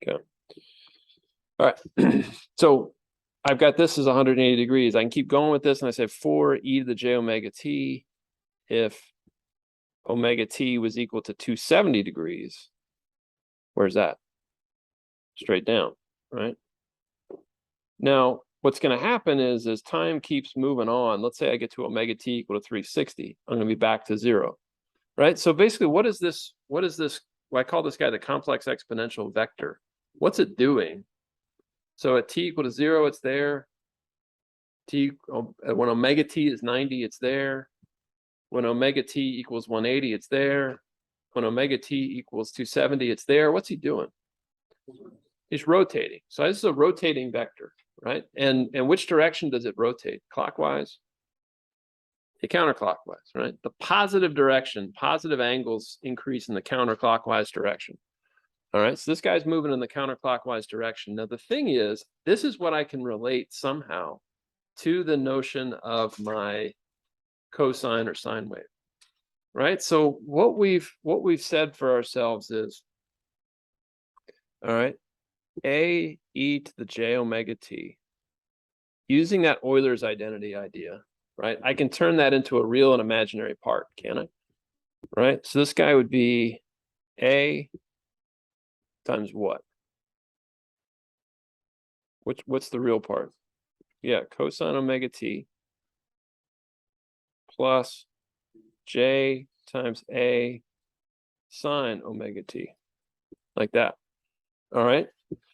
Okay. All right. So I've got this as 180 degrees. I can keep going with this, and I say 4e to the j omega t if omega t was equal to 270 degrees. Where's that? Straight down, right? Now, what's going to happen is as time keeps moving on, let's say I get to omega t equal to 360, I'm going to be back to 0, right? So basically, what is this? Well, I call this guy the complex exponential vector. What's it doing? So at t equal to 0, it's there. When omega t is 90, it's there. When omega t equals 180, it's there. When omega t equals 270, it's there. What's he doing? He's rotating. So this is a rotating vector, right? And which direction does it rotate? Clockwise? Counterclockwise, right? The positive direction, positive angles increase in the counterclockwise direction. All right, so this guy's moving in the counterclockwise direction. Now, the thing is, this is what I can relate somehow to the notion of my cosine or sine wave, right? So what we've said for ourselves is, all right, a e to the j omega t, using that Euler's identity idea, right? I can turn that into a real and imaginary part, can I? Right? So this guy would be a times what? What's the real part? Yeah, cosine omega t plus j times a sine omega t, like that. All right.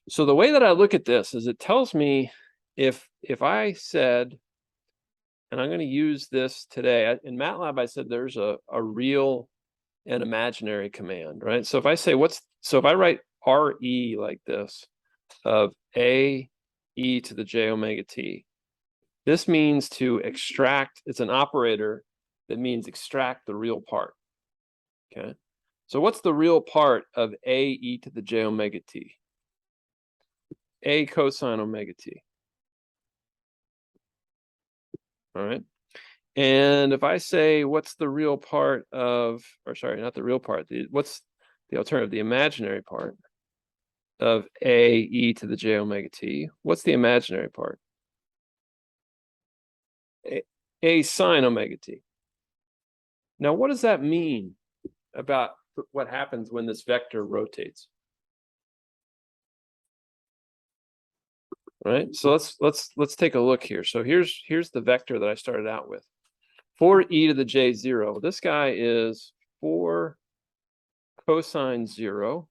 So the way that I look at this is it tells me if I said, and I'm going to use this today in MATLAB, I said there's a real and imaginary command, right? So if I say if I write RE like this of a e to the j omega t, this means to extract, it's an operator that means extract the real part. Okay. So what's the real part of a e to the j omega t? A cosine omega t. All right. And if I say what's the real part of, or sorry, not the real part, what's the alternative, the imaginary part of a e to the j omega t? What's the imaginary part? A sine omega t. Now, what does that mean about what happens when this vector rotates? Right. So let's take a look here. So here's the vector that I started out with. 4e to the j 0. This guy is 4 cosine 0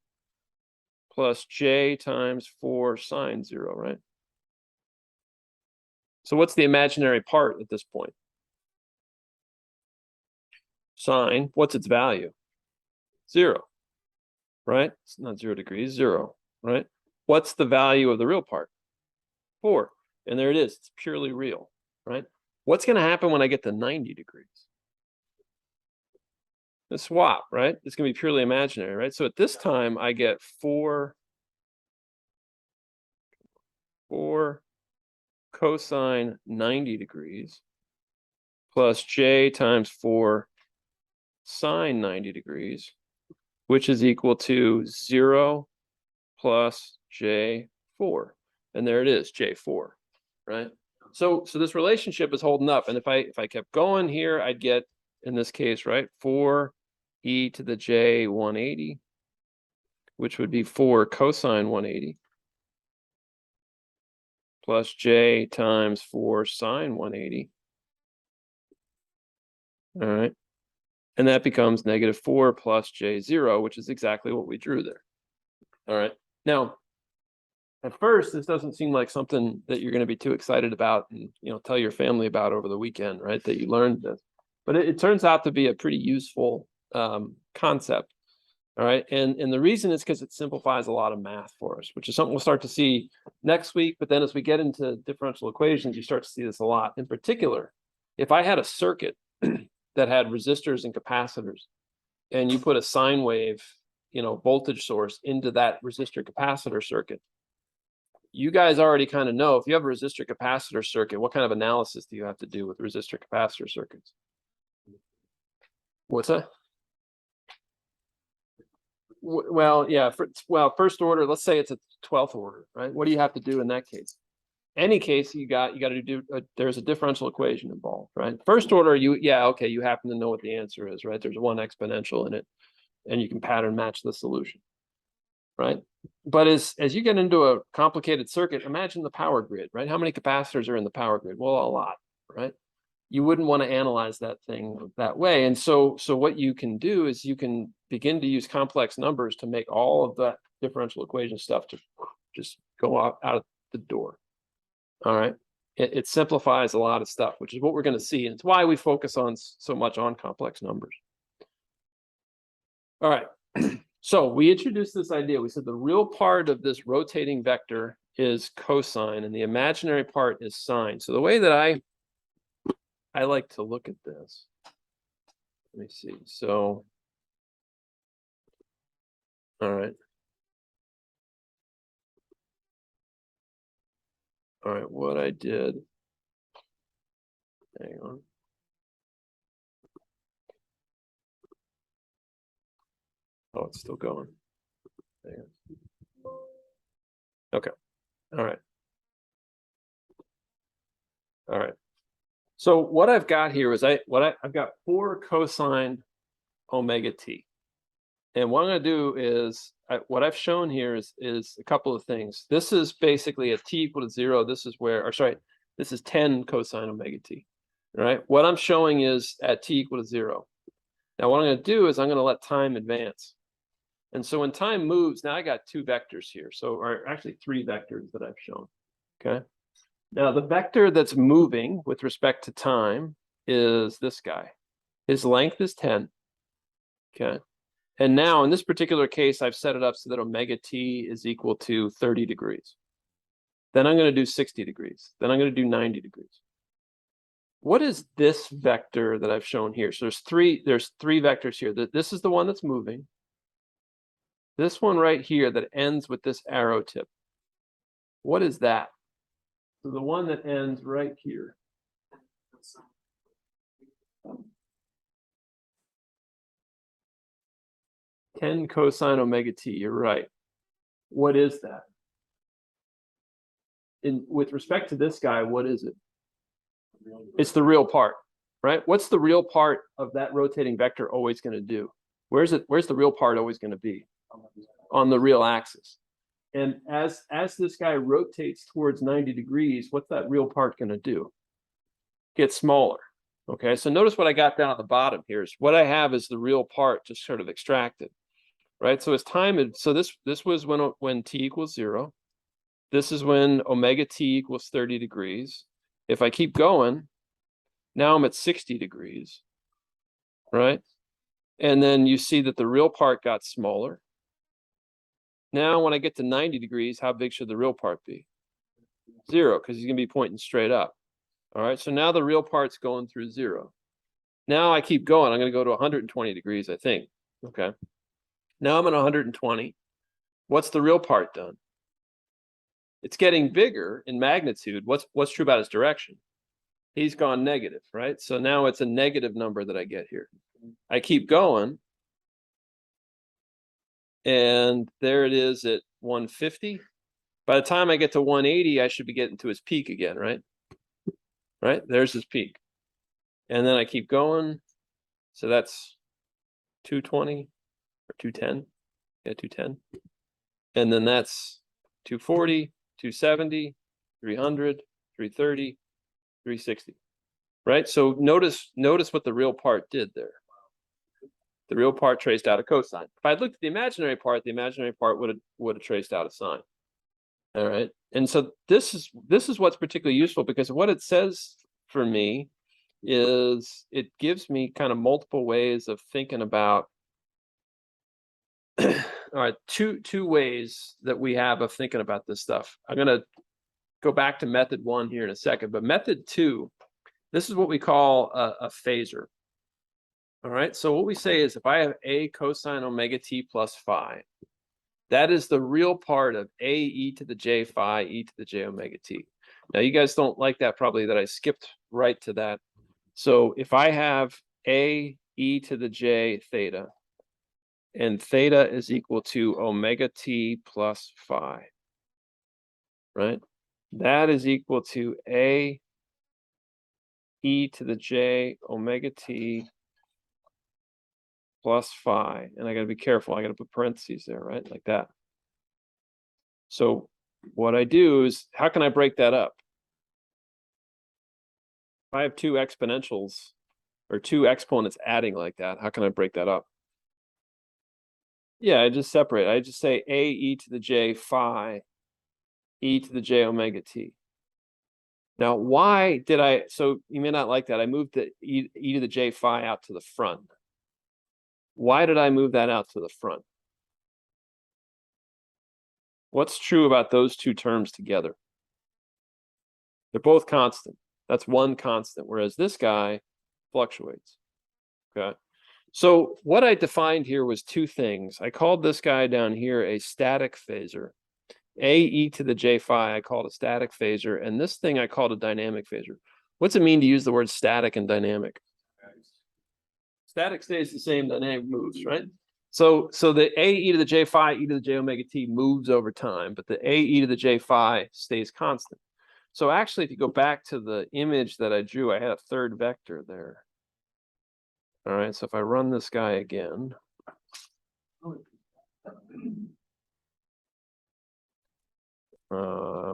plus j times 4 sine 0, right? So what's the imaginary part at this point? Sine, what's its value? 0, right? It's not 0 degrees, 0, right? What's the value of the real part? 4. And there it is. It's purely real, right? What's going to happen when I get to 90 degrees? The swap, right? It's going to be purely imaginary, right? So at this time, I get 4 cosine 90 degrees plus j times 4 sine 90 degrees, which is equal to 0 plus j4. And there it is, j4, right? So this relationship is holding up. And if I kept going here, I'd get, in this case, right, 4e to the j 180, which would be 4 cosine 180 plus j times 4 sine 180. All right. And that becomes -4 plus j0, which is exactly what we drew there. All right. Now, at first, this doesn't seem like something that you're going to be too excited about and tell your family about over the weekend, right? That you learned this. But it turns out to be a pretty useful concept. All right. And the reason is because it simplifies a lot of math for us, which is something we'll start to see next week. But then as we get into differential equations, you start to see this a lot. In particular, if I had a circuit that had resistors and capacitors, and you put a sine wave, voltage source into that resistor capacitor circuit, you guys already kind of know if you have a resistor capacitor circuit, what kind of analysis do you have to do with resistor capacitor circuits? What's that? Well, yeah. First order. Let's say it's a 12th order, right? What do you have to do in that case? Any case, you got to do. There's a differential equation involved, right? First order, you happen to know what the answer is, right? There's one exponential in it, and you can pattern match the solution, right? But as you get into a complicated circuit, imagine the power grid, right? How many capacitors are in the power grid? Well, a lot, right? You wouldn't want to analyze that thing that way. And so what you can do is you can begin to use complex numbers to make all of that differential equation stuff to just go out of the door. All right. It simplifies a lot of stuff, which is what we're going to see. And it's why we focus on so much on complex numbers. All right. So we introduced this idea. We said the real part of this rotating vector is cosine and the imaginary part is sine. So the way that I like to look at this, let me see. So, all right. All right, what I did, hang on. Oh, it's still going. Hang on. Okay, all right. All right. So what I've got here is I've got 4 cosine omega t. And what I'm going to do is, what I've shown here is a couple of things. This is basically at t equal to 0. This is where, or sorry, this is 10 cosine omega t. All right. What I'm showing is at t equal to 0. Now, what I'm going to do is I'm going to let time advance. And so when time moves, now I got 2 vectors here. So, or actually 3 vectors that I've shown. Okay. Now, the vector that's moving with respect to time is this guy. His length is 10. Okay. And now in this particular case, I've set it up so that omega t is equal to 30 degrees. Then I'm going to do 60 degrees. Then I'm going to do 90 degrees. What is this vector that I've shown here? So there's three vectors here. This is the one that's moving. This one right here that ends with this arrow tip. What is that? So the one that ends right here. 10 cosine omega t, you're right. What is that? With respect to this guy, what is it? It's the real part, right? What's the real part of that rotating vector always going to do? Where's the real part always going to be? On the real axis. And as this guy rotates towards 90 degrees, what's that real part going to do? Get smaller. Okay, so notice what I got down at the bottom here is what I have is the real part just sort of extracted. Right, so as time, so this was when t equals 0. This is when omega t equals 30 degrees. If I keep going, now I'm at 60 degrees, right? And then you see that the real part got smaller. Now, when I get to 90 degrees, how big should the real part be? 0, because he's going to be pointing straight up. All right, so now the real part's going through 0. Now I keep going. I'm going to go to 120 degrees, I think. Okay. Now I'm at 120. What's the real part done? It's getting bigger in magnitude. What's true about his direction? He's gone negative, right? So now it's a negative number that I get here. I keep going. And there it is at 150. By the time I get to 180, I should be getting to his peak again, right? Right? There's his peak. And then I keep going. So that's 220 or 210. Yeah, 210. And then that's 240, 270, 300, 330, 360. Right? So notice what the real part did there. The real part traced out a cosine. If I looked at the imaginary part would have traced out a sine. All right. And so this is what's particularly useful, because what it says for me is it gives me kind of multiple ways of thinking about all right, two ways that we have of thinking about this stuff. I'm going to go back to method 1 here in a second, but method 2, this is what we call a phasor. All right, so what we say is if I have a cosine omega t plus phi, that is the real part of a e to the j phi e to the j omega t. Now, you guys don't like that probably that I skipped right to that. So if I have a e to the j theta, and theta is equal to omega t plus phi, right? That is equal to a e to the j omega t plus phi. And I got to be careful. I got to put parentheses there, right? Like that. So what I do is, how can I break that up? If I have two exponentials or two exponents adding like that, how can I break that up? Yeah, I just separate. I just say a e to the j phi e to the j omega t. Now, why did I, so you may not like that. I moved the e to the j phi out to the front. Why did I move that out to the front? What's true about those two terms together? They're both constant. That's one constant, whereas this guy fluctuates. Okay. So what I defined here was two things. I called this guy down here a static phasor. A e to the j phi I called a static phasor, and this thing I called a dynamic phasor. What's it mean to use the word static and dynamic? Static stays the same, dynamic moves, right? So the a e to the j phi e to the j omega t moves over time, but the a e to the j phi stays constant. So actually, if you go back to the image that I drew, I had a third vector there. All right, so if I run this guy again,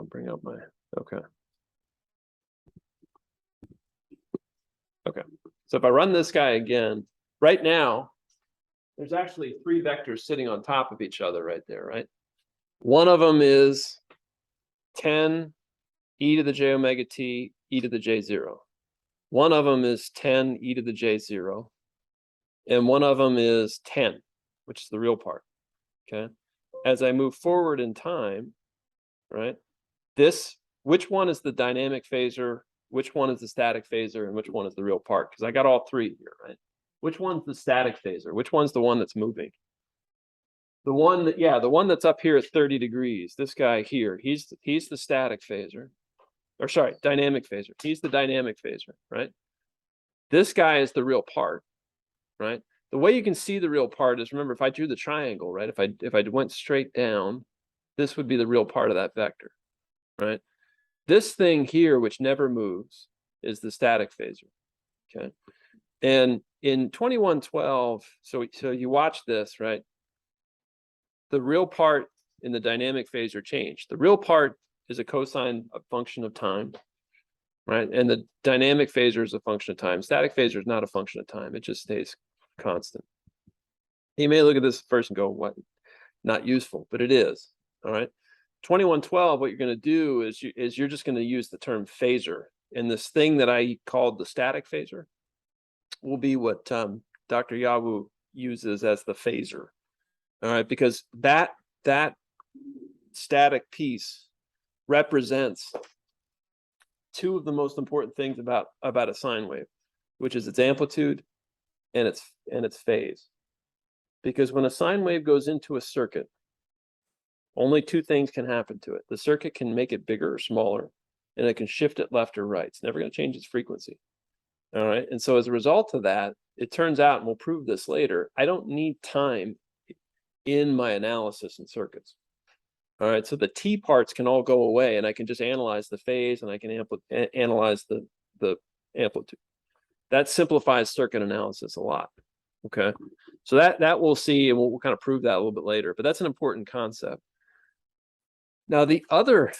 bring up my, okay. Okay, so if I run this guy again, right now, there's actually three vectors sitting on top of each other right there, right? One of them is 10 e to the j omega t e to the j 0. One of them is 10 e to the j 0. And one of them is 10, which is the real part, okay? As I move forward in time, right, which one is the dynamic phasor, which one is the static phasor, and which one is the real part? Because I got all three here, right? Which one's the static phasor? Which one's the one that's moving? The one that, yeah, the one that's up here at 30 degrees, this guy here, he's the static phasor. Or sorry, dynamic phasor. He's the dynamic phasor, right? This guy is the real part, right? The way you can see the real part is, remember, if I drew the triangle, right? If I went straight down, this would be the real part of that vector, right? This thing here, which never moves, is the static phasor, okay? And in 2112, so you watch this, right? The real part in the dynamic phasor changed. The real part is a cosine function of time, right? And the dynamic phasor is a function of time. Static phasor is not a function of time. It just stays constant. You may look at this first and go, what? Not useful, but it is, all right? 2112, what you're going to do is you're just going to use the term phasor. And this thing that I called the static phasor will be what Dr. Yawu uses as the phasor. All right, because that static piece represents two of the most important things about a sine wave, which is its amplitude and its phase. Because when a sine wave goes into a circuit, only two things can happen to it. The circuit can make it bigger or smaller, and it can shift it left or right. It's never going to change its frequency. All right, and so as a result of that, it turns out, and we'll prove this later, I don't need time in my analysis in circuits. All right, so the t parts can all go away, and I can just analyze the phase, and I can analyze the amplitude. That simplifies circuit analysis a lot. Okay, so that we'll see, and we'll kind of prove that a little bit later. But that's an important concept. Now, the other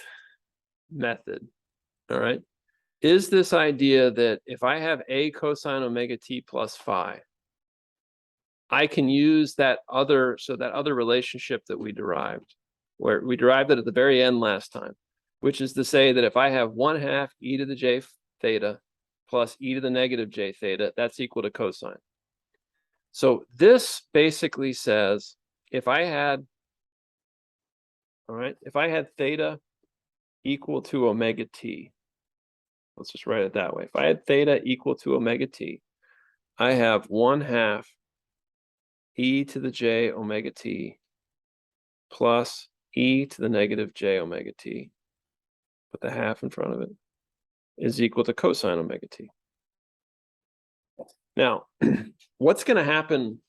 method, all right, is this idea that if I have a cosine omega t plus phi, I can use that other relationship that we derived, where we derived it at the very end last time, which is to say that if I have 1/2 e to the j theta plus e to the negative j theta, that's equal to cosine. So this basically says if I had theta equal to omega t, let's just write it that way. If I had theta equal to omega t, I have 1/2 e to the j omega t plus e to the negative j omega t, put the half in front of it, is equal to cosine omega t. Now, what's going to happen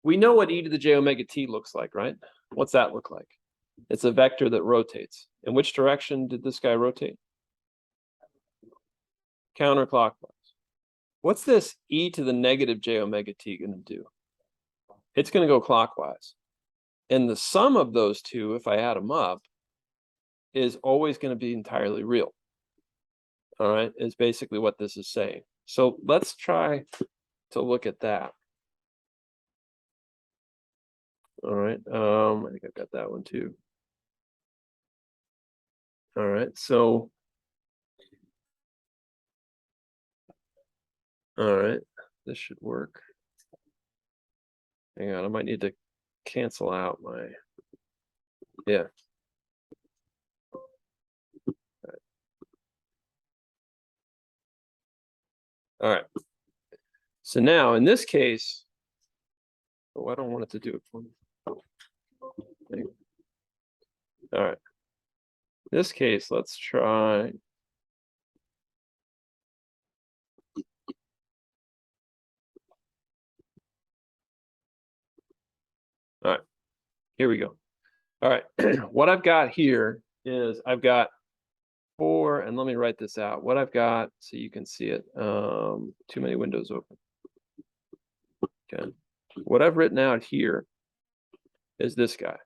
we know what e to the j omega t looks like, right? What's that look like? It's a vector that rotates. In which direction did this guy rotate? Counterclockwise. What's this e to the negative j omega t going to do? It's going to go clockwise. And the sum of those two, if I add them up, is always going to be entirely real. All right, is basically what this is saying. So let's try to look at that. All right, I think I've got that one too. All right, so all right, this should work. Hang on, I might need to cancel out my, yeah. All right. So now in this case, oh, I don't want it to do it for me. All right. In this case, let's try. All right, here we go. All right, what I've got here is I've got 4, and let me write this out. What I've got, so you can see it, too many windows open. Okay, what I've written out here is this guy,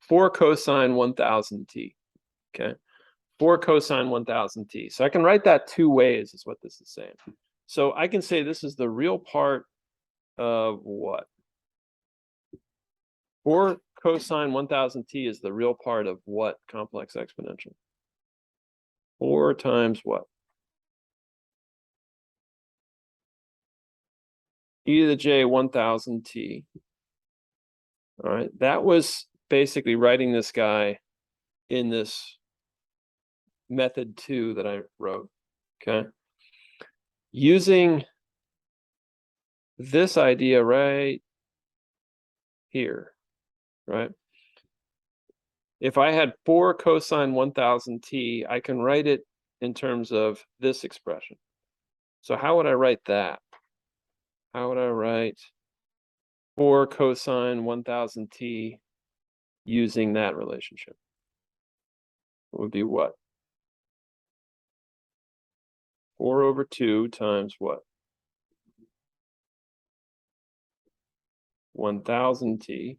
4 cosine 1000 t. Okay, 4 cosine 1000 t. So I can write that 2 ways, is what this is saying. So I can say this is the real part of what? 4 cosine 1000 t is the real part of what complex exponential? 4 times what? E to the j 1000 t. All right, that was basically writing this guy in this method 2 that I wrote. Okay, using this idea right here, right? If I had 4 cosine 1000 t, I can write it in terms of this expression. So how would I write that? How would I write 4 cosine 1000 t using that relationship? It would be what? 4 over 2 times what? 1000 t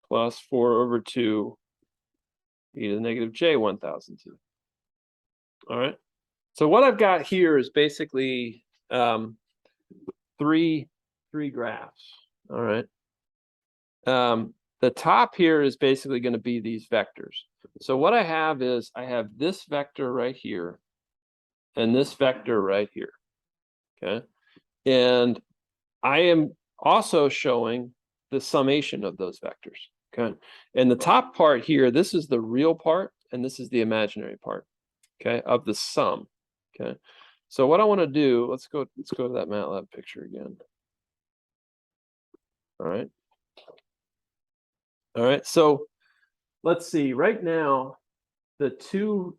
plus 4 over 2 e to the negative j 1000 t. All right. So what I've got here is basically three graphs. All right. The top here is basically going to be these vectors. So what I have is I have this vector right here and this vector right here. Okay. And I am also showing the summation of those vectors. Okay. And the top part here, this is the real part and this is the imaginary part, okay, of the sum. Okay. So what I want to do, let's go to that MATLAB picture again. All right. All right. So let's see. Right now, the 2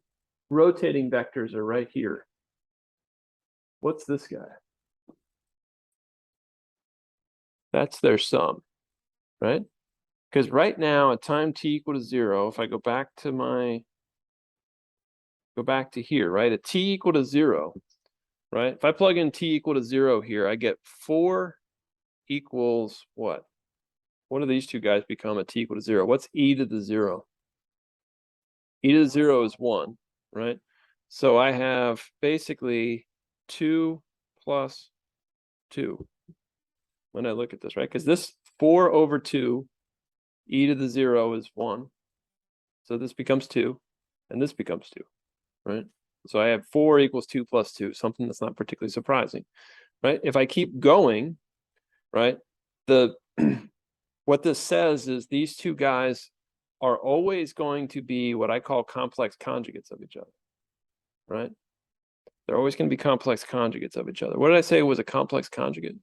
rotating vectors are right here. What's this guy? That's their sum, right? Because right now at time t equal to 0, if I go back to here, right? At t equal to 0, right? If I plug in t equal to 0 here, I get 4 equals what? What do these two guys become at t equal to 0? What's e to the 0? E to the 0 is 1, right? So I have basically 2 plus 2 when I look at this, right? Because this 4 over 2, e to the 0 is 1. So this becomes 2, and this becomes 2, right? So I have 4 equals 2 plus 2, something that's not particularly surprising, right? If I keep going, right, what this says is these two guys are always going to be what I call complex conjugates of each other, right? They're always going to be complex conjugates of each other. What did I say was a complex conjugate?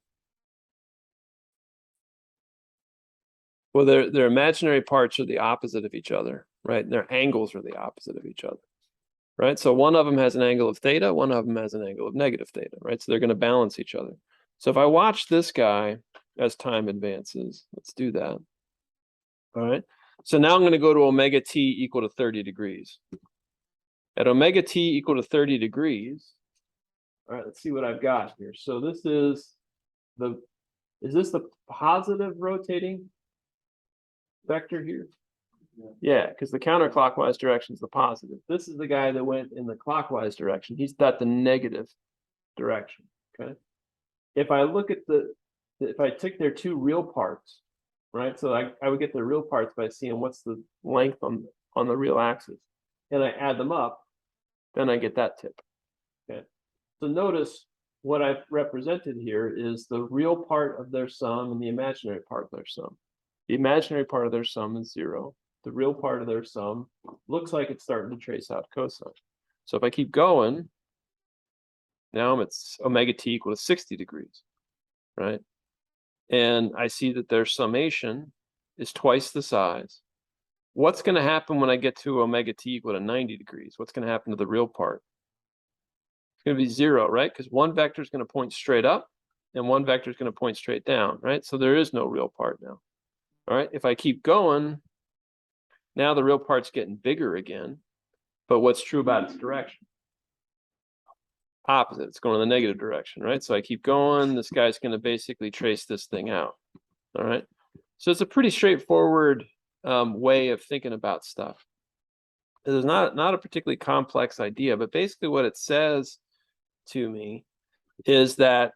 Well, their imaginary parts are the opposite of each other, right? And their angles are the opposite of each other, right? So one of them has an angle of theta, one of them has an angle of negative theta, right? So they're going to balance each other. So if I watch this guy, as time advances. Let's do that. All right. So now I'm going to go to omega t equal to 30 degrees. At omega t equal to 30 degrees, all right, let's see what I've got here. So this is this the positive rotating vector here? Yeah, because the counterclockwise direction is the positive. This is the guy that went in the clockwise direction. He's got the negative direction, okay? If I look at if I took their two real parts, right? So I would get the real parts by seeing what's the length on the real axis. And I add them up, then I get that tip, okay? So notice what I've represented here is the real part of their sum and the imaginary part of their sum. The imaginary part of their sum is 0. The real part of their sum looks like it's starting to trace out cosine. So if I keep going, now it's omega t equal to 60 degrees, right? And I see that their summation is twice the size. What's going to happen when I get to omega t equal to 90 degrees? What's going to happen to the real part? It's going to be 0, right? Because one vector is going to point straight up and one vector is going to point straight down, right? So there is no real part now. All right, if I keep going, now the real part's getting bigger again, but what's true about its direction? Opposite, it's going in the negative direction, right? So I keep going, this guy's going to basically trace this thing out, all right? So it's a pretty straightforward way of thinking about stuff. It's not a particularly complex idea, but basically what it says to me is that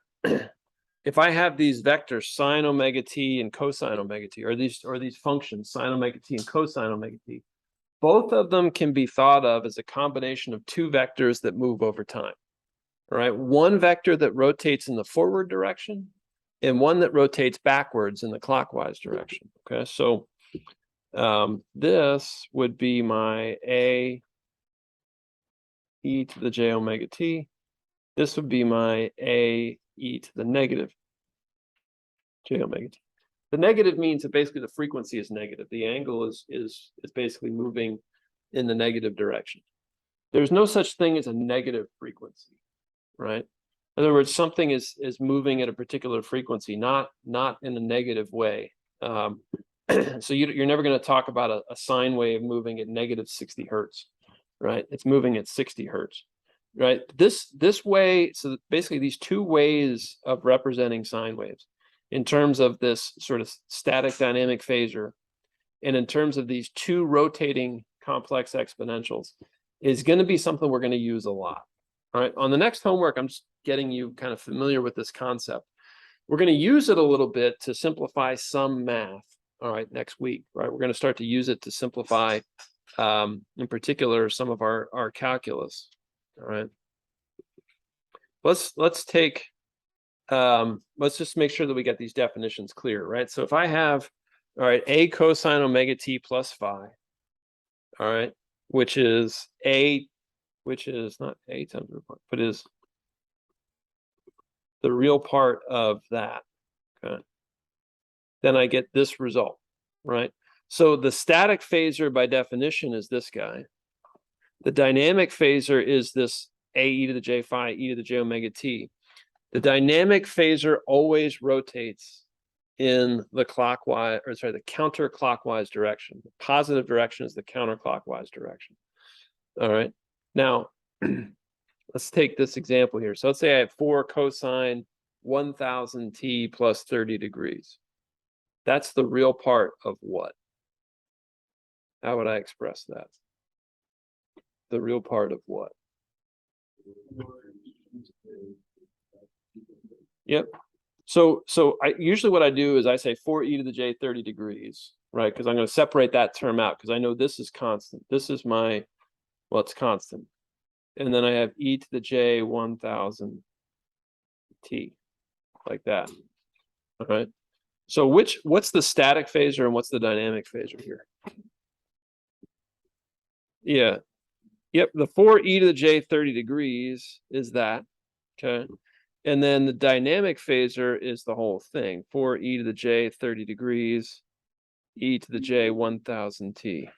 if I have these vectors sine omega t and cosine omega t, or these functions sine omega t and cosine omega t, both of them can be thought of as a combination of two vectors that move over time. All right, one vector that rotates in the forward direction and one that rotates backwards in the clockwise direction. Okay, so this would be my a e to the j omega t. This would be my a e to the negative j omega t. The negative means that basically the frequency is negative. The angle is basically moving in the negative direction. There's no such thing as a negative frequency, right? In other words, something is moving at a particular frequency, not in a negative way. So you're never going to talk about a sine wave moving at negative 60 hertz, right? It's moving at 60 hertz, right? This way, so basically these two ways of representing sine waves in terms of this sort of static dynamic phasor and in terms of these two rotating complex exponentials is going to be something we're going to use a lot. All right, on the next homework, I'm just getting you kind of familiar with this concept. We're going to use it a little bit to simplify some math. All right, next week, right? We're going to start to use it to simplify, in particular, some of our calculus. All right, let's just make sure that we get these definitions clear, right? So if I have, all right, a cosine omega t plus phi, all right, which is not a times real part, but is the real part of that, okay? Then I get this result, right? So the static phasor by definition is this guy. The dynamic phasor is this a e to the j phi e to the j omega t. The dynamic phasor always rotates in the counterclockwise direction. The positive direction is the counterclockwise direction. All right. Now, let's take this example here. So let's say I have 4 cosine 1000 t plus 30 degrees. That's the real part of what? How would I express that? The real part of what? Yep. So usually what I do is I say 4e to the j 30 degrees, right? Because I'm going to separate that term out because I know this is constant. This is my, well, it's constant. And then I have e to the j 1000 t, like that. All right. So what's the static phasor and what's the dynamic phasor here? Yeah. Yep, the 4e to the j 30 degrees is that. Okay. And then the dynamic phasor is the whole thing. 4e to the j 30 degrees, e to the j 1000 t.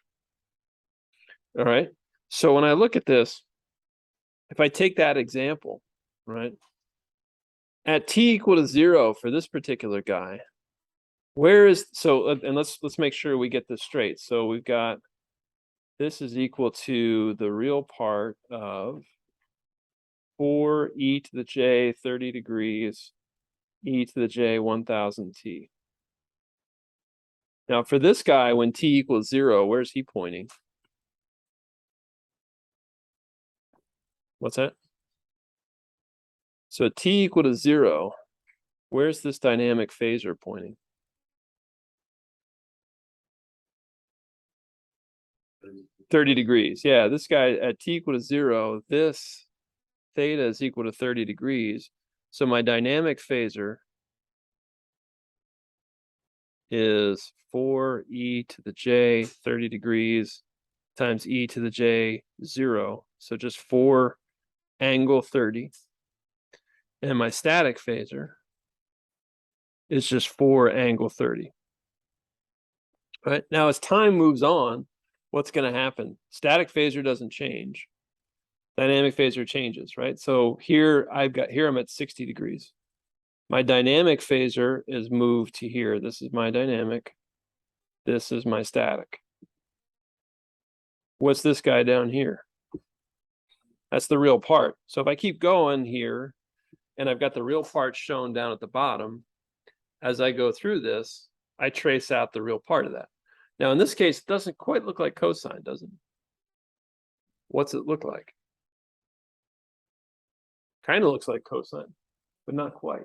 All right. So when I look at this, if I take that example, right, at t equal to 0 for this particular guy, where is, so, and let's make sure we get this straight. So we've got, this is equal to the real part of 4 e to the j 30 degrees, e to the j 1000 t. Now for this guy, when t equals 0, where's he pointing? What's that? So at t equal to 0, where's this dynamic phasor pointing? $30 degrees. Yeah, this guy at t equal to 0, this theta is equal to 30 degrees. So my dynamic phasor is 4 e to the j 30 degrees times e to the j 0. So just 4 angle 30. And my static phasor is just 4 angle 30. Right? Now, as time moves on, what's going to happen? Static phasor doesn't change. Dynamic phasor changes, right? So here I'm at 60 degrees. My dynamic phasor is moved to here. This is my dynamic. This is my static. What's this guy down here? That's the real part. So if I keep going here, and I've got the real part shown down at the bottom, as I go through this, I trace out the real part of that. Now, in this case, it doesn't quite look like cosine, does it? What's it look like? Kind of looks like cosine, but not quite.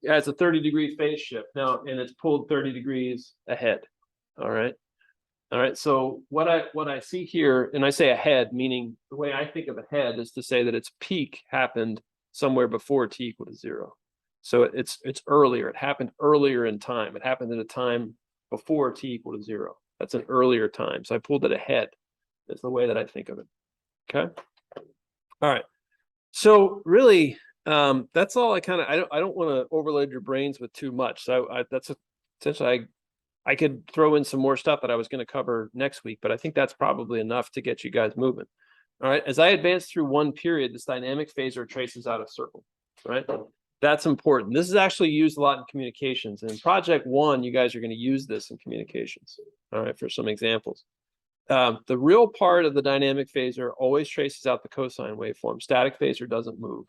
Yeah, it's a 30-degree phase shift now, and it's pulled 30 degrees ahead. All right. All right. So what I see here, and I say ahead, meaning the way I think of ahead is to say that its peak happened somewhere before t equal to 0. So it's earlier. It happened earlier in time. It happened at a time before t equal to 0. That's an earlier time. So I pulled it ahead. That's the way that I think of it. Okay. All right. So really, that's all I kind of, I don't want to overload your brains with too much. So that's essentially, I could throw in some more stuff that I was going to cover next week, but I think that's probably enough to get you guys moving. All right. As I advance through one period, this dynamic phasor traces out a circle. Right. That's important. This is actually used a lot in communications. And in project 1, you guys are going to use this in communications. All right. For some examples. The real part of the dynamic phasor always traces out the cosine waveform. Static phasor doesn't move.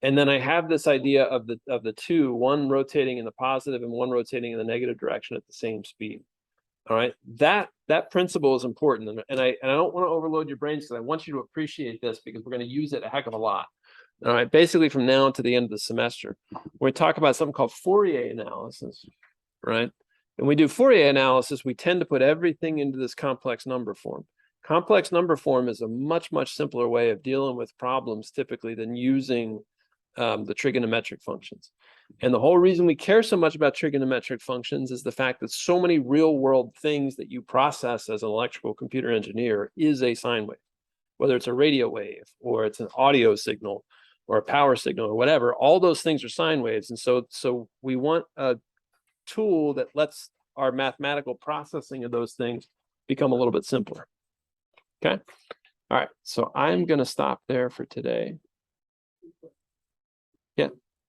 And then I have this idea of the two, one rotating in the positive and one rotating in the negative direction at the same speed. All right, that principle is important, and I don't want to overload your brains because I want you to appreciate this because we're going to use it a heck of a lot. All right, basically from now to the end of the semester, we talk about something called Fourier analysis, right? And we do Fourier analysis, we tend to put everything into this complex number form. Complex number form is a much simpler way of dealing with problems typically than using the trigonometric functions. And the whole reason we care so much about trigonometric functions is the fact that so many real world things that you process as an electrical computer engineer is a sine wave, whether it's a radio wave or it's an audio signal or a power signal or whatever. All those things are sine waves. And so we want a tool that lets our mathematical processing of those things become a little bit simpler. Okay. All right. So I'm going to stop there for today. Yeah.